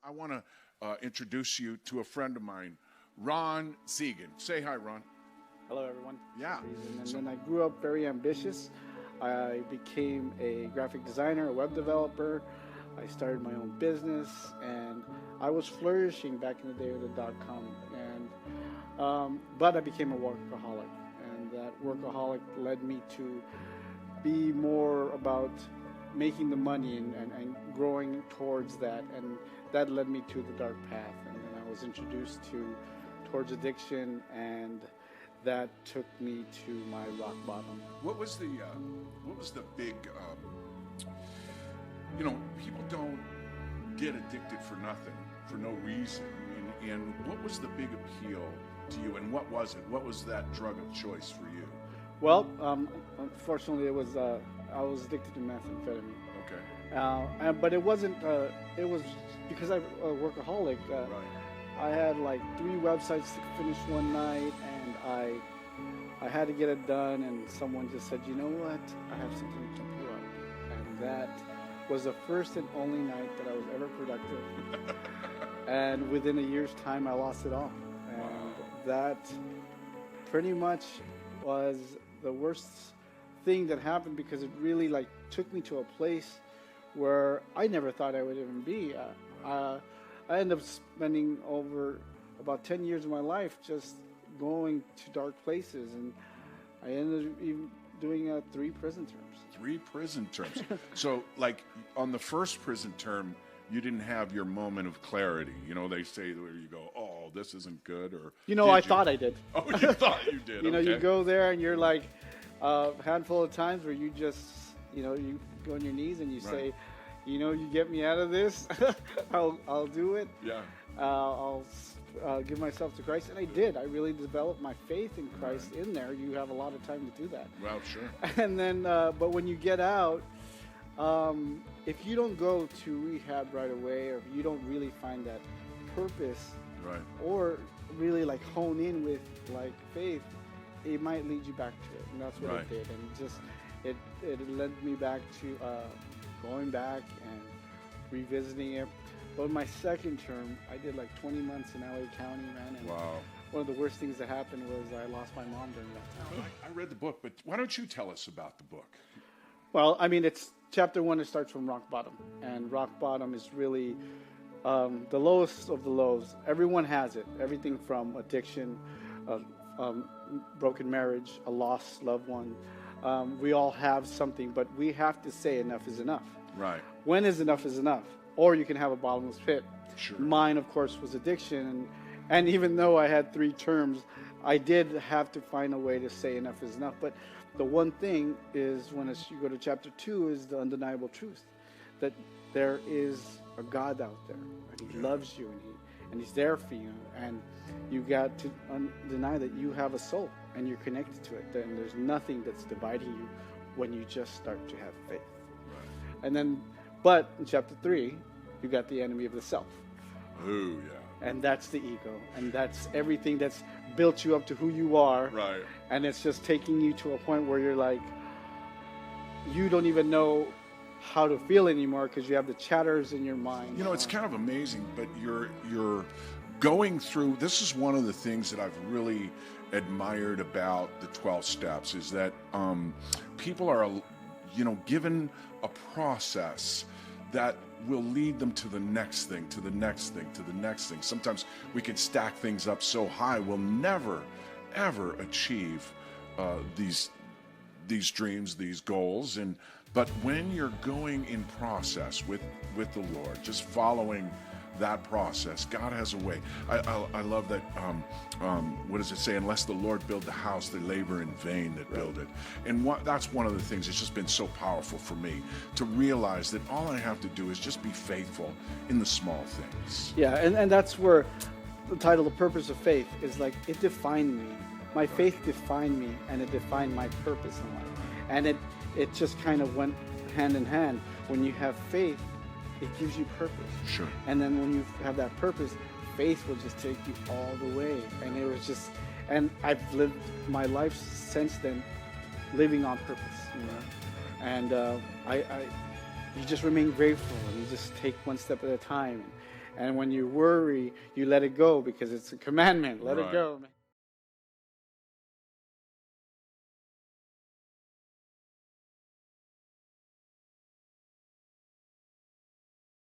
I want to introduce you to a friend of mine, Ron Saguin. Say hi, Ron. Hello, everyone. Yeah. And then I grew up very ambitious. I became a graphic designer, a web developer. I started my own business, and I was flourishing back in the day with the .com. But I became a workaholic, and that workaholic led me to be more about making the money and growing towards that, and that led me to the dark path. And then I was introduced towards addiction, and that took me to my rock bottom. What was the big? People don't get addicted for nothing, for no reason. And what was the big appeal to you? And what was it? What was that drug of choice for you? Well, unfortunately, I was addicted to methamphetamine. Okay. But it wasn't. It was because I'm a workaholic. Right. I had like 3 websites to finish one night, and I had to get it done. And someone just said, "You know what? I have something to keep you up." And that was the first and only night that I was ever productive. And within a year's time, I lost it all. And that pretty much was the worst thing that happened, because it really took me to a place where I never thought I would even be. I ended up spending over about 10 years of my life just going to dark places, and I ended up even doing 3 prison terms. 3 prison terms. So, on the first prison term, you didn't have your moment of clarity. They say where you go, "Oh, this isn't good," or I thought I did. Oh, you thought you did. Okay. You go there and you're like a handful of times where you just, you go on your knees and you say, you get me out of this, I'll do it. Yeah. I'll give myself to Christ, and I did. I really developed my faith in Christ in there. You have a lot of time to do that. Well, sure. And then, but when you get out, if you don't go to rehab right away, or if you don't really find that purpose, right, or really hone in with faith, it might lead you back to it, and that's what it did. And it led me back to going back and revisiting it. But my second term, I did 20 months in LA County, man. And wow. One of the worst things that happened was I lost my mom during that time. I read the book, but why don't you tell us about the book? Well, I mean, it's chapter 1. It starts from rock bottom, and rock bottom is really the lowest of the lows. Everyone has it. Everything from addiction, broken marriage, a lost loved one. We all have something, but we have to say enough is enough. Right. When is enough? Or you can have a bottomless pit. Sure. Mine, of course, was addiction. And even though I had 3 terms, I did have to find a way to say enough is enough. But the one thing is, when you go to chapter 2, is the undeniable truth that there is a God out there, and He loves you, and He's there for you, and you got to deny that you have a soul and you're connected to it. And there's nothing that's dividing you when you just start to have faith. Right. And then, but in chapter 3, you got the enemy of the self. Oh yeah. And that's the ego, and that's everything that's built you up to who you are. Right. And it's just taking you to a point where you're you don't even know how to feel anymore, because you have the chatters in your mind. It's kind of amazing, but you're going through. This is one of the things that I've really admired about the 12 steps, is that people are, given a process that will lead them to the next thing, to the next thing, to the next thing. Sometimes we can stack things up so high, we'll never, ever achieve these dreams, these goals. But when you're going in process with the Lord, just following that process, God has a way. I love that. What does it say? Unless the Lord build the house, they labor in vain that build it. And that's one of the things that's just been so powerful for me, to realize that all I have to do is just be faithful in the small things. Yeah, and that's where the title, The Purpose of Faith, is it defined me. My faith defined me, and it defined my purpose in life. And it just kind of went hand in hand. When you have faith, it gives you purpose. Sure. And then when you have that purpose, faith will just take you all the way. And it was just, and I've lived my life since then living on purpose, And you just remain grateful, and you just take one step at a time. And when you worry, you let it go because it's a commandment. Let it Right. go, man.